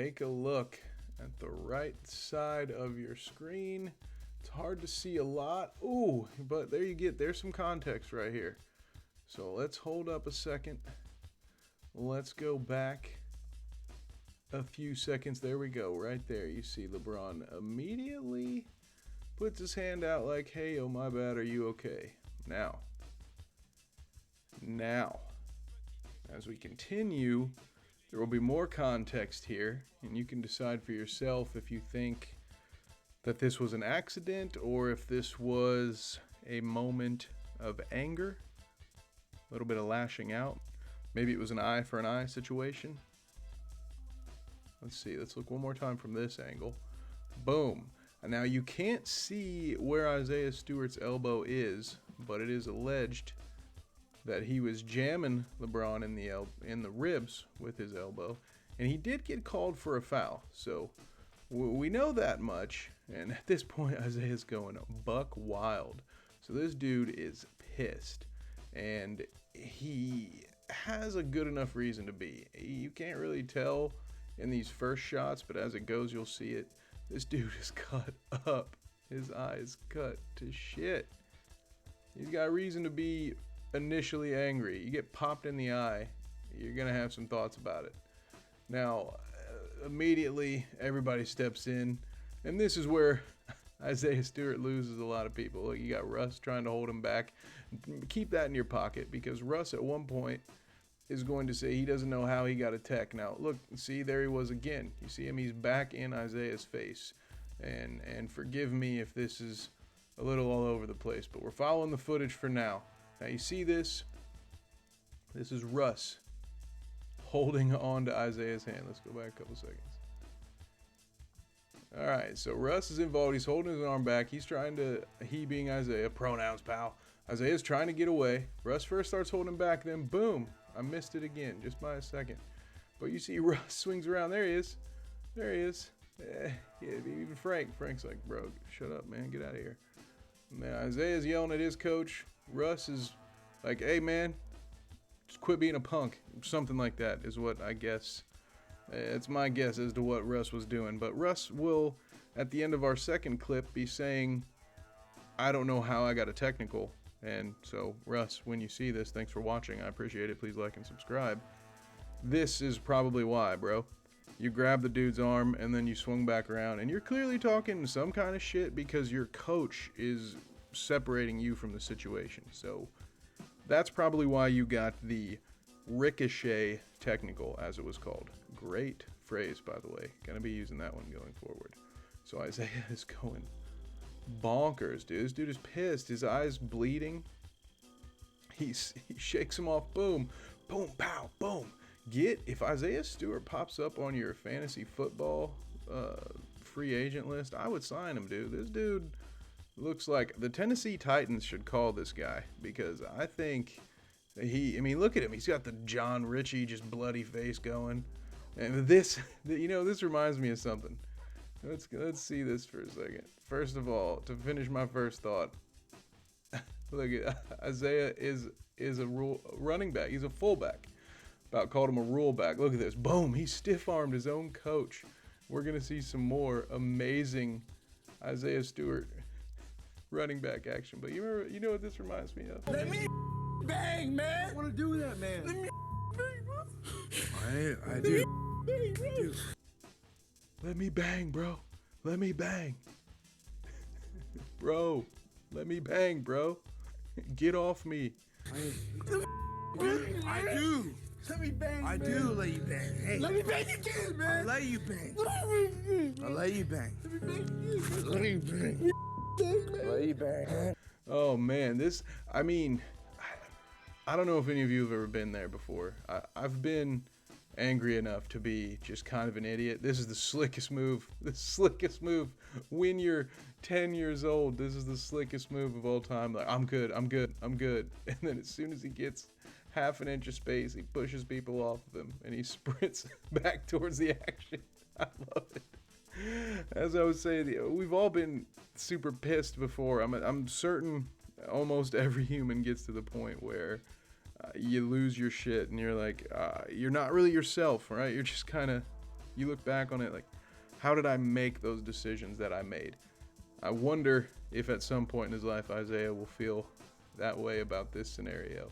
take a look at the right side of your screen. It's hard to see a lot. Ooh, but there's some context right here. So let's hold up a second. Let's go back a few seconds. There we go. Right there. You see LeBron immediately puts his hand out like, hey, oh, my bad. Are you okay? Now, as we continue, there will be more context here, and you can decide for yourself if you think that this was an accident or if this was a moment of anger, a little bit of lashing out. Maybe it was an eye for an eye situation. Let's see. Let's look one more time from this angle. Boom. And now you can't see where Isaiah Stewart's elbow is, but it is alleged that he was jamming LeBron in the ribs with his elbow, and he did get called for a foul. So we know that much, and at this point Isaiah's going buck wild. So this dude is pissed, and he has a good enough reason to be. You can't really tell in these first shots, but as it goes you'll see it. This dude is cut up. His eye is cut to shit. He's got reason to be initially angry. You get popped in the eye, you're gonna have some thoughts about it. Now, immediately everybody steps in, and this is where Isaiah Stewart loses a lot of people. Look, you got Russ trying to hold him back. Keep that in your pocket, because Russ at one point is going to say he doesn't know how he got a tech. Now, look, see, there he was again. You see him, he's back in Isaiah's face. And forgive me if this is a little all over the place, but we're following the footage for now. Now you see this? This is Russ holding on to Isaiah's hand. Let's go back a couple seconds. All right, so Russ is involved. He's holding his arm back. He's trying to, he being Isaiah, pronouns, pal. Isaiah's trying to get away. Russ first starts holding back, then boom, I missed it again, just by a second. But you see Russ swings around. There he is. There he is. Yeah, even Frank's like, bro, shut up, man. Get out of here. Now, Isaiah's yelling at his coach. Russ is like, hey, man, just quit being a punk. Something like that is what I guess. It's my guess as to what Russ was doing. But Russ will, at the end of our second clip, be saying, I don't know how I got a technical. And so, Russ, when you see this, thanks for watching. I appreciate it. Please like and subscribe. This is probably why, bro. You grab the dude's arm, and then you swung back around. And you're clearly talking some kind of shit because your coach is separating you from the situation. So that's probably why you got the ricochet technical, as it was called. Great phrase, by the way. Gonna be using that one going forward. So Isaiah is going bonkers, dude. This dude is pissed. His eye's bleeding. He shakes him off. Boom, boom, pow, boom. If Isaiah Stewart pops up on your fantasy football free agent list, I would sign him, dude. This dude looks like the Tennessee Titans should call this guy, because I think I mean, look at him. He's got the John Ritchie just bloody face going. And this reminds me of something. Let's see this for a second. First of all, to finish my first thought, look at Isaiah is a running back. He's a fullback. About called him a rule back. Look at this. Boom. He stiff-armed his own coach. We're going to see some more amazing Isaiah Stewart running back action. But you know what this reminds me of? Let me bang, man. I want to do that, man. Let me bang, bro. I do. Let me bang, bro. Let me bang. Bro, let me bang, bro. Get off me. I do. Let me bang. I do let you bang. Hey. Let me bang again, man. I let you bang. I let you bang. Let me bang. Let you bang. Oh man, I don't know if any of you have ever been there before. I've been angry enough to be just kind of an idiot. This is the slickest move. The slickest move when you're 10 years old. This is the slickest move of all time. Like, I'm good. And then as soon as he gets half an inch of space, he pushes people off of him and he sprints back towards the action. I love it. As I was saying, we've all been super pissed before. I'm certain almost every human gets to the point where you lose your shit and you're like, you're not really yourself, right? You're just kind of, you look back on it, like, how did I make those decisions that I made? I wonder if at some point in his life Isaiah will feel that way about this scenario.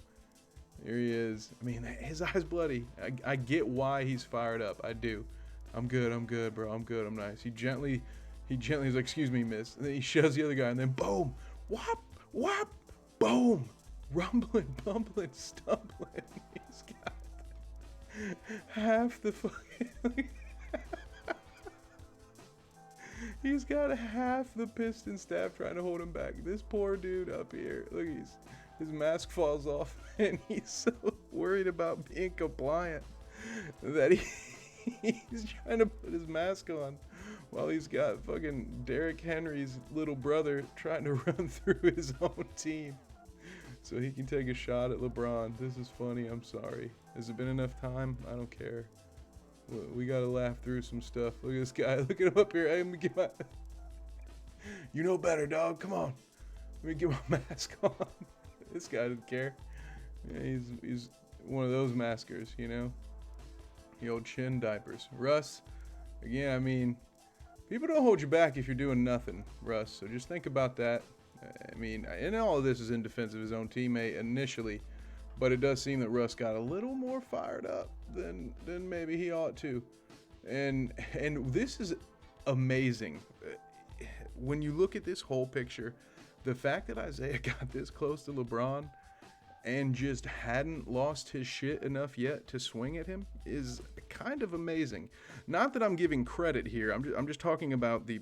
Here he is. I mean, his eye's bloody. I get why he's fired up. I do. I'm good, bro. I'm good. I'm nice. He gently is like, excuse me, miss. And then he shoves the other guy, and then boom, whop, whop, boom, rumbling, bumbling, stumbling. He's got half the fucking. He's got half the Piston staff trying to hold him back. This poor dude up here, look, his mask falls off, and he's so worried about being compliant that he's trying to put his mask on while he's got fucking Derrick Henry's little brother trying to run through his own team so he can take a shot at LeBron. This is funny. I'm sorry. Has it been enough time? I don't care. We gotta laugh through some stuff. Look at this guy. Look at him up here. Hey, let me get my. You know better, dog. Come on. Let me get my mask on. This guy doesn't care. Yeah, he's one of those maskers, you know. The old chin diapers. Russ, again, I mean, people don't hold you back if you're doing nothing, Russ. So just think about that. I mean, and all of this is in defense of his own teammate initially, but it does seem that Russ got a little more fired up than maybe he ought to. And this is amazing. When you look at this whole picture, the fact that Isaiah got this close to LeBron and just hadn't lost his shit enough yet to swing at him is kind of amazing. Not that I'm giving credit here. I'm just talking about the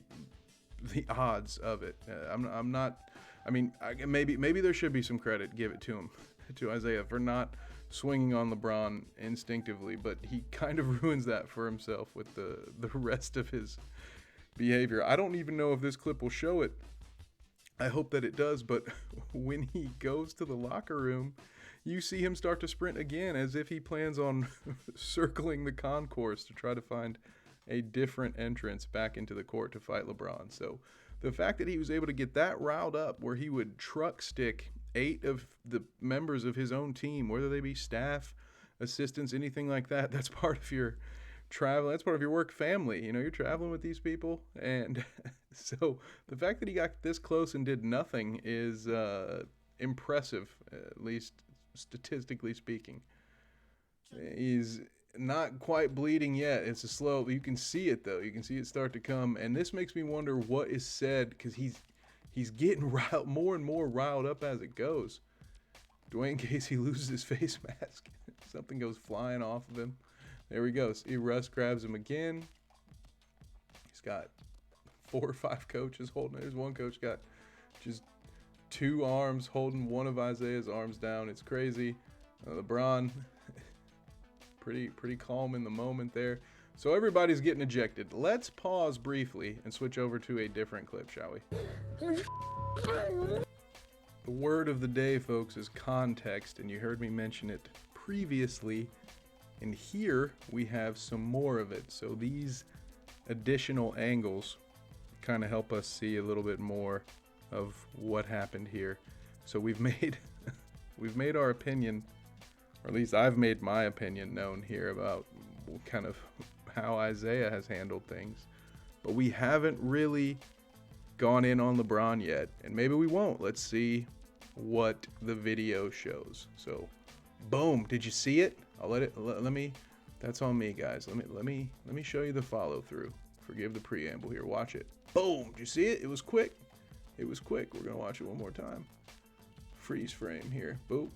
odds of it. I'm not. I mean, maybe there should be some credit. Give it to him, to Isaiah, for not swinging on LeBron instinctively, but he kind of ruins that for himself with the rest of his behavior. I don't even know if this clip will show it. I hope that it does, but when he goes to the locker room, you see him start to sprint again as if he plans on circling the concourse to try to find a different entrance back into the court to fight LeBron. So the fact that he was able to get that riled up where he would truck stick 8 of the members of his own team, whether they be staff, assistants, anything like that, that's part of your travel. That's part of your work family. You know, you're traveling with these people. And so the fact that he got this close and did nothing is impressive, at least statistically speaking. He's not quite bleeding yet. It's a slow, you can see it though. You can see it start to come. And this makes me wonder what is said, because he's getting more and more riled up as it goes. Dwayne Casey loses his face mask. Something goes flying off of him. There we go. See, Russ grabs him again. He's got 4 or 5 coaches holding it. There's one coach got just 2 arms holding one of Isaiah's arms down. It's crazy. LeBron, pretty calm in the moment there. So everybody's getting ejected. Let's pause briefly and switch over to a different clip, shall we? The word of the day, folks, is context, and you heard me mention it previously. And here we have some more of it. So these additional angles kind of help us see a little bit more of what happened here. So we've made our opinion, or at least I've made my opinion known here about kind of how Isaiah has handled things. But we haven't really gone in on LeBron yet, and maybe we won't. Let's see what the video shows. So boom, did you see it? Let me, that's on me, guys. Let me show you the follow through. Forgive the preamble here. Watch it. Boom. Did you see it? It was quick. It was quick. We're going to watch it one more time. Freeze frame here. Boop.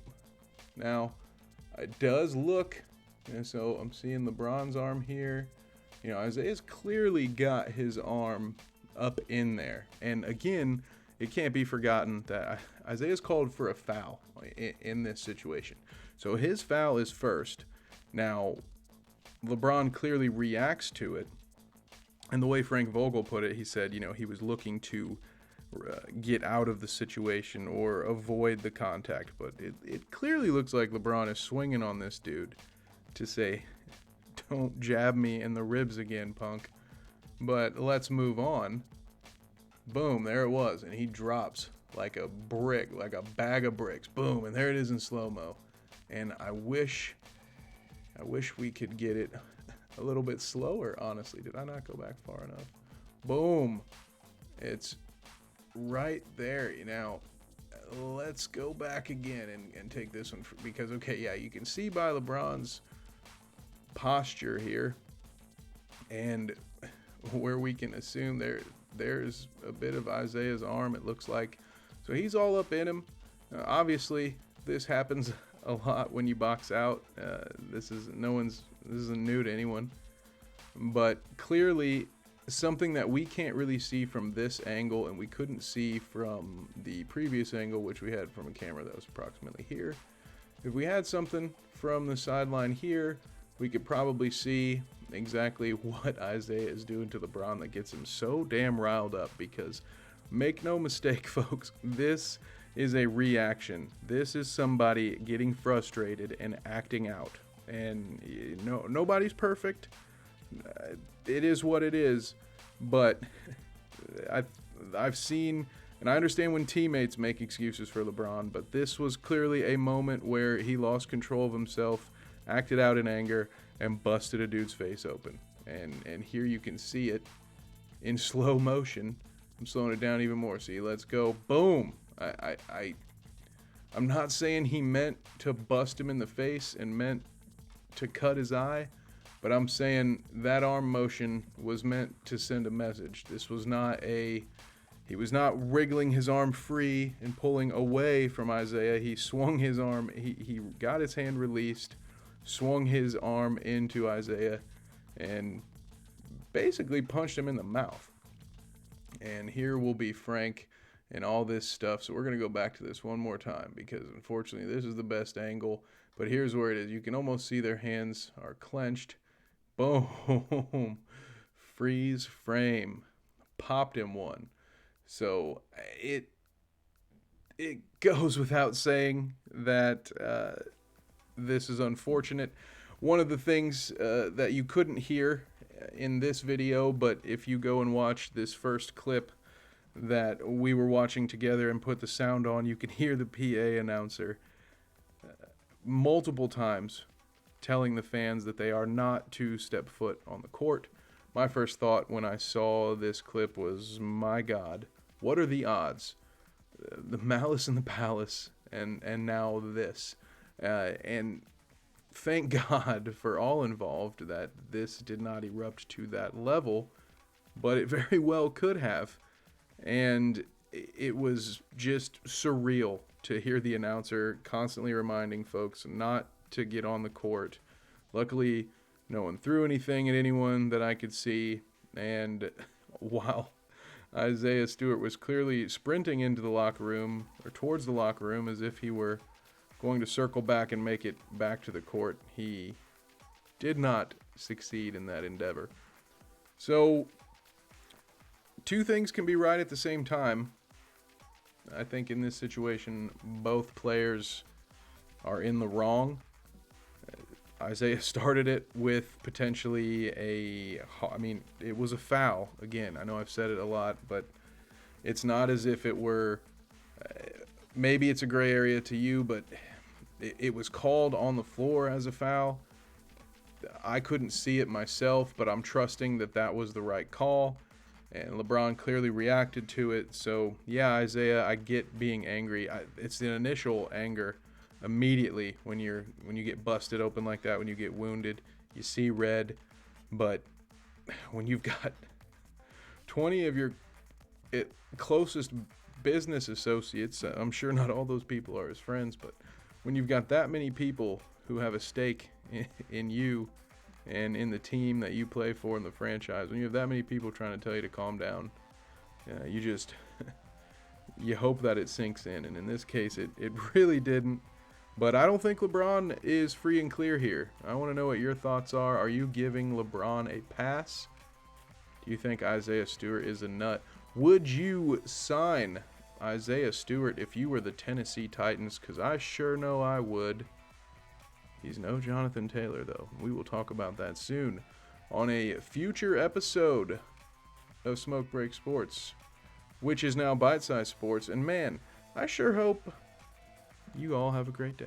Now, it does look, and so I'm seeing LeBron's arm here. You know, Isaiah's clearly got his arm up in there. And again, it can't be forgotten that Isaiah's called for a foul in this situation. So his foul is first. Now, LeBron clearly reacts to it. And the way Frank Vogel put it, he said, you know, he was looking to get out of the situation or avoid the contact. But it clearly looks like LeBron is swinging on this dude to say, don't jab me in the ribs again, punk. But let's move on. Boom, there it was. And he drops like a brick, like a bag of bricks. Boom, and there it is in slow-mo. And I wish we could get it a little bit slower, honestly. Did I not go back far enough? Boom. It's right there. Now, let's go back again and take this one because, okay, yeah, you can see by LeBron's posture here and where we can assume there's a bit of Isaiah's arm, it looks like. So he's all up in him. Obviously, this happens a lot when you box out. This isn't new to anyone. But clearly, something that we can't really see from this angle, and we couldn't see from the previous angle, which we had from a camera that was approximately here. If we had something from the sideline here, we could probably see exactly what Isaiah is doing to LeBron that gets him so damn riled up, because make no mistake, folks, this is a reaction. This is somebody getting frustrated and acting out. And nobody's perfect. It is what it is. But I've seen, and I understand when teammates make excuses for LeBron, but this was clearly a moment where he lost control of himself, acted out in anger, and busted a dude's face open. And here you can see it in slow motion. I'm slowing it down even more. See, let's go. Boom. I'm not saying he meant to bust him in the face and meant to cut his eye, but I'm saying that arm motion was meant to send a message. This was not he was not wriggling his arm free and pulling away from Isaiah. He swung his arm, he got his hand released, swung his arm into Isaiah, and basically punched him in the mouth. And here will be Frank and all this stuff. So we're going to go back to this one more time because unfortunately this is the best angle. But here's where it is. You can almost see their hands are clenched. Boom. Freeze frame. Popped him one. So it goes without saying that this is unfortunate. One of the things that you couldn't hear in this video, but if you go and watch this first clip that we were watching together and put the sound on, you can hear the PA announcer multiple times telling the fans that they are not to step foot on the court. My first thought when I saw this clip was, my God, what are the odds? The malice in the palace, and now this. And thank God for all involved that this did not erupt to that level, but it very well could have. And it was just surreal to hear the announcer constantly reminding folks not to get on the court. Luckily, no one threw anything at anyone that I could see. And while Isaiah Stewart was clearly sprinting into the locker room, or towards the locker room, as if he were going to circle back and make it back to the court, he did not succeed in that endeavor. So, two things can be right at the same time. I think in this situation, both players are in the wrong. Isaiah started it with potentially it was a foul. Again, I know I've said it a lot, but it's not as if it were, maybe it's a gray area to you, but it was called on the floor as a foul. I couldn't see it myself, but I'm trusting that that was the right call. And LeBron clearly reacted to it. So, yeah, Isaiah, I get being angry. It's the initial anger immediately when you get busted open like that, when you get wounded, you see red. But when you've got 20 of your closest business associates, I'm sure not all those people are his friends, but when you've got that many people who have a stake in you and in the team that you play for in the franchise, when you have that many people trying to tell you to calm down, you just you hope that it sinks in. And in this case, it really didn't. But I don't think LeBron is free and clear here. I want to know what your thoughts are. Are you giving LeBron a pass? Do you think Isaiah Stewart is a nut? Would you sign Isaiah Stewart if you were the Tennessee Titans? Because I sure know I would. He's no Jonathan Taylor, though. We will talk about that soon on a future episode of Smoke Break Sports, which is now Bite Size Sports. And man, I sure hope you all have a great day.